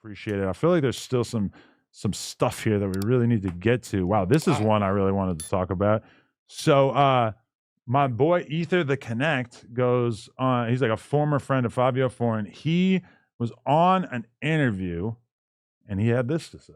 Appreciate it. I feel like there's still some stuff here that we really need to get to. Wow, this is one I really wanted to talk about. So my boy Ether the Connect goes on. He's like a former friend of Fivio Foreign. He was on an interview and he had this to say.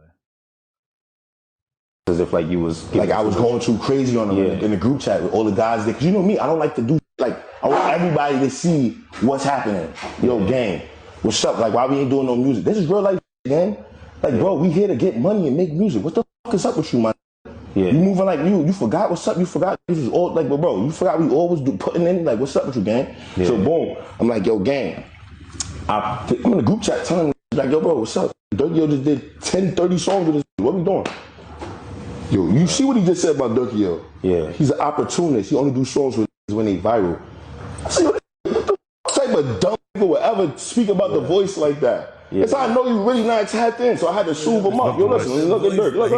As if like you was like I was going too crazy on them in the group chat with all the guys. Because you know me, I don't like to do like I want everybody to see what's happening. Yo, gang, what's up? Like why we ain't doing no music? This is real life, gang. Like bro, we here to get money and make music. What the fuck is up with you, man? Yeah. You moving like you forgot what's up. You forgot this is all like, but bro, you forgot we always do putting in like what's up with you, gang? Yeah. So boom, I'm like yo, gang. I'm in the group chat telling them like yo, bro, what's up? Durk just did 10, 30 songs with this. What we doing? Yo, you see what he just said about Durk, yo? Yeah. He's an opportunist. He only do songs when they viral. I said, what the type of dumb people would ever speak about the voice like that? Yeah. That's how I know you really not tapped in, so I had to soothe him up. Yo, listen, look at Durk. Look,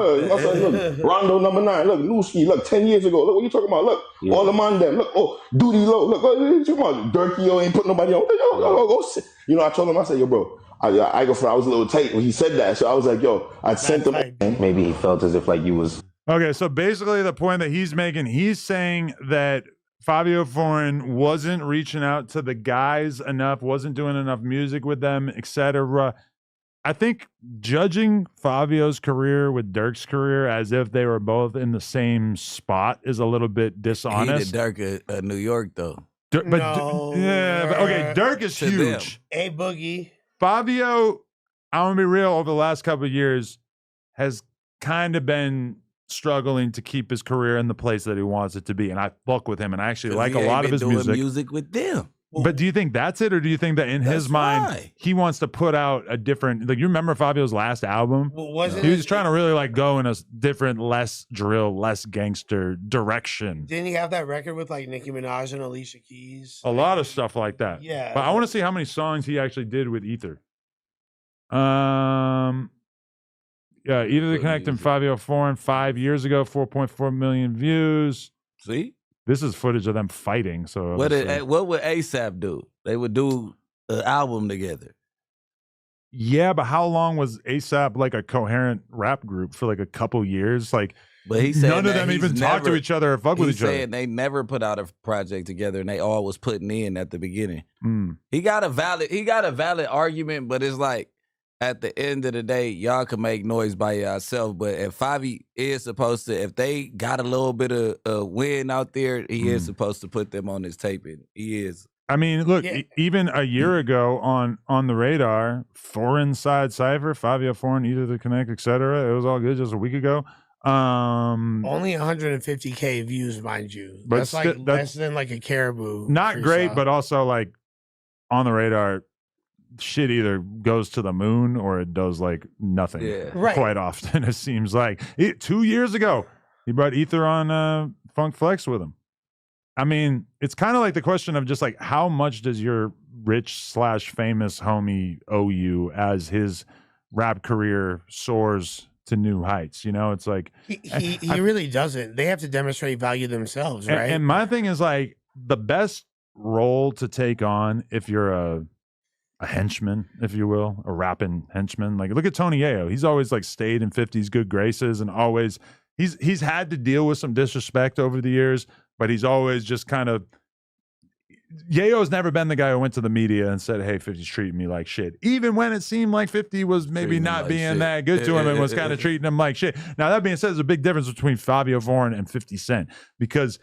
Rondo #9. Look, Newski. Look, 10 years ago. Look, what you talking about? Look, all the man them. Look, oh, Duty Low. Look, what you talking about? Durk, yo, ain't put nobody on. Yo, go sit. You know, I told him, I said, yo, bro. I was a little tight when he said that, so I was like, yo, I sent him. Maybe he felt as if like you was. Okay, so basically the point that he's making, he's saying that Fivio Foreign wasn't reaching out to the guys enough, wasn't doing enough music with them, etc. I think judging Fabio's career with Durk's career as if they were both in the same spot is a little bit dishonest. He did Durk New York though. But okay, Durk is huge. A Boogie. Fivio, I'm gonna be real, over the last couple of years has kind of been struggling to keep his career in the place that he wants it to be, and I fuck with him, and I actually like a lot of his music with them. But do you think that's it, or do you think that in his mind he wants to put out a different? Like you remember Fabio's last album? He was trying to really like go in a different, less drill, less gangster direction. Didn't he have that record with like Nicki Minaj and Alicia Keys? A lot of stuff like that. Yeah, but I want to see how many songs he actually did with Ether. Yeah, Ether the Connect and Fivio Foreign 5 years ago, 4.4 million views. See? This is footage of them fighting. So what would ASAP do? They would do an album together. Yeah, but how long was ASAP like a coherent rap group for like a couple years? Like, but he said none of them even talk to each other or fuck with each other. They never put out a project together, and they all was putting in at the beginning. He got a valid argument, but it's like at the end of the day, y'all can make noise by yourself. But if Fivio is supposed to, if they got a little bit of win out there, he is supposed to put them on his tape. And he is. I mean, look, even a year ago on the radar, Foreign Side Cypher, Fivio Foreign, Either the Connect, etc. It was all good just a week ago. Only 150K views, mind you. But that's like less than like a Caribou. Not great, but also like on the radar. Shit either goes to the moon or it does like nothing quite often. It seems like 2 years ago he brought Ether on Funk Flex with him. I mean, it's kind of like the question of just like how much does your rich/famous homie owe you as his rap career soars to new heights? You know, it's like he really doesn't. They have to demonstrate value themselves, right? And my thing is like the best role to take on if you're a henchman, if you will, a rapping henchman. Like, look at Tony Yayo. He's always like stayed in 50's good graces and always he's had to deal with some disrespect over the years, but he's always just kind of Yayo's never been the guy who went to the media and said, hey, 50's treating me like shit. Even when it seemed like 50 was maybe not being that good to him and was kind of treating him like shit. Now, that being said, there's a big difference between Fivio Foreign and 50 Cent because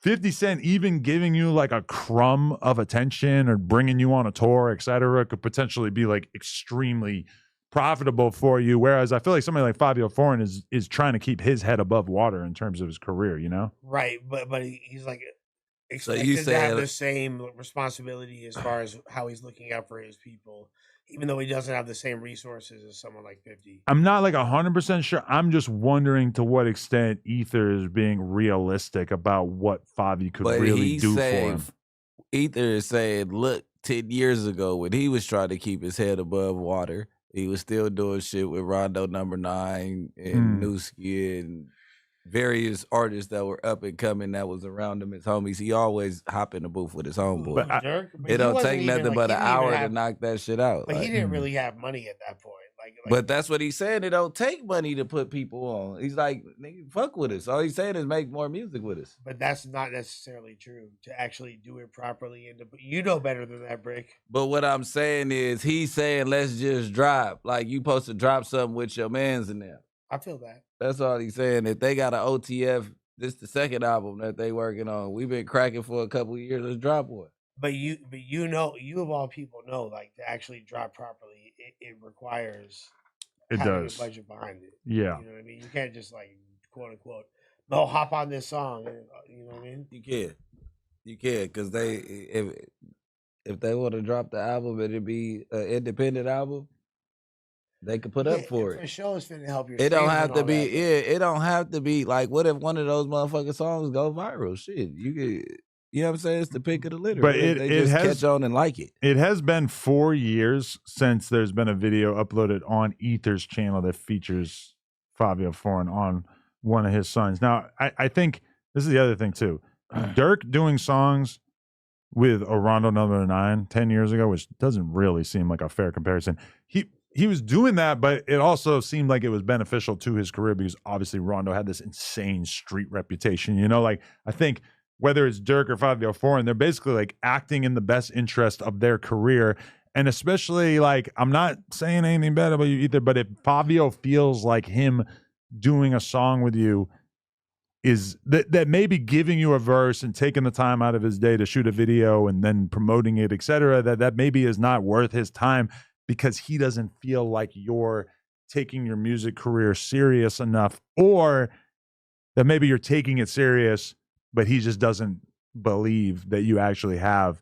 50 Cent even giving you like a crumb of attention or bringing you on a tour, etc., could potentially be like extremely profitable for you. Whereas I feel like somebody like Fivio Foreign is trying to keep his head above water in terms of his career, you know? Right, but he's like expected to have the same responsibility as far as how he's looking out for his people, even though he doesn't have the same resources as someone like 50. I'm not like 100% sure. I'm just wondering to what extent Ether is being realistic about what Fivio could really do for him. Ether is saying, look, 10 years ago when he was trying to keep his head above water, he was still doing shit with Rondo #9 and Newski and various artists that were up and coming that was around him as homies. He always hop in the booth with his homeboy. But it don't take nothing but an hour to knock that shit out. But he didn't really have money at that point. But that's what he's saying. It don't take money to put people on. He's like, nigga, fuck with us. All he's saying is make more music with us. But that's not necessarily true to actually do it properly. And you know better than that, Brick. But what I'm saying is he's saying, let's just drop. Like, you supposed to drop something with your mans in there. I feel that. That's all he's saying. If they got an OTF, this the second album that they working on. We've been cracking for a couple of years. Let's drop one. But you know, you of all people know, like, to actually drop properly, it requires having a budget behind it. Yeah. You know what I mean? You can't just, like, quote unquote, no, hop on this song. You know what I mean? You can, because if they want to drop the album and it be an independent album, they could put up for it. The show is finna help your. It don't have to be. It don't have to be like. What if one of those motherfucking songs go viral? Shit, you could. You know what I'm saying? It's the pick of the litter. But they just catch on and like it. It has been 4 years since there's been a video uploaded on Ether's channel that features Fivio Foreign on one of his sons. Now, I think this is the other thing too. Durk doing songs with Rondo Number 9 10 years ago, which doesn't really seem like a fair comparison. He was doing that, but it also seemed like it was beneficial to his career because obviously Rondo had this insane street reputation. You know, like I think whether it's Durk or Fivio Foreign, they're basically like acting in the best interest of their career. And especially like, I'm not saying anything bad about you either, but if Fivio feels like him doing a song with you is that maybe giving you a verse and taking the time out of his day to shoot a video and then promoting it, etc., that maybe is not worth his time because he doesn't feel like you're taking your music career serious enough, or that maybe you're taking it serious, but he just doesn't believe that you actually have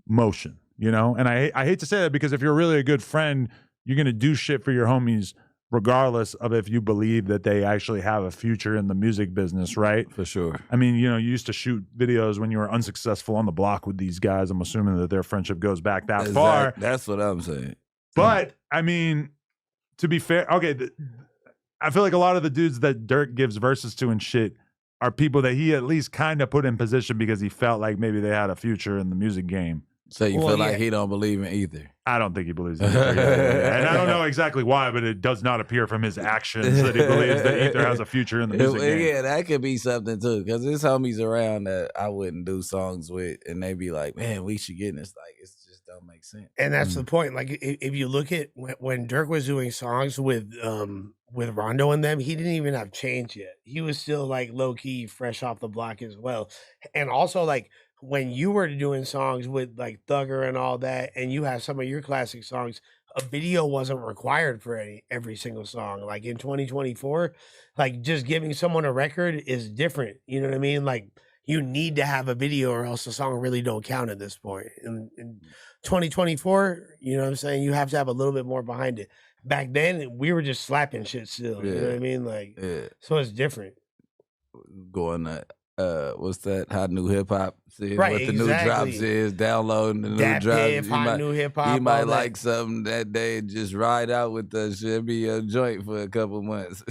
motion, you know? And I hate to say that because if you're really a good friend, you're going to do shit for your homies regardless of if you believe that they actually have a future in the music business, right? For sure. I mean, you know, you used to shoot videos when you were unsuccessful on the block with these guys. I'm assuming that their friendship goes back that far. That's what I'm saying. But, I mean, to be fair, okay, I feel like a lot of the dudes that Durk gives verses to and shit are people that he at least kind of put in position because he felt like maybe they had a future in the music game. So you feel like he don't believe in either? I don't think he believes in Ether. And I don't know exactly why, but it does not appear from his actions that he believes that Ether has a future in the music game. Yeah, that could be something too, because there's homies around that I wouldn't do songs with, and they be like, man, we should get in this. Like, it just don't make sense. And that's the point. Like, if you look at when Durk was doing songs with Rondo and them, he didn't even have Change yet. He was still like low key, fresh off the block as well. And also like, when you were doing songs with like Thugger and all that, and you have some of your classic songs, a video wasn't required for every single song. Like in 2024, like just giving someone a record is different. You know what I mean? Like you need to have a video or else the song really don't count at this point. In 2024, you know what I'm saying? You have to have a little bit more behind it. Back then, we were just slapping shit still. You know what I mean? Like, so it's different. Going what's that? Hot new hip hop. See right, what the exactly. new drops is. Downloading the new that drops. Hot new hip hop. You might like something that day and just ride out with the shit. Be a joint for a couple months.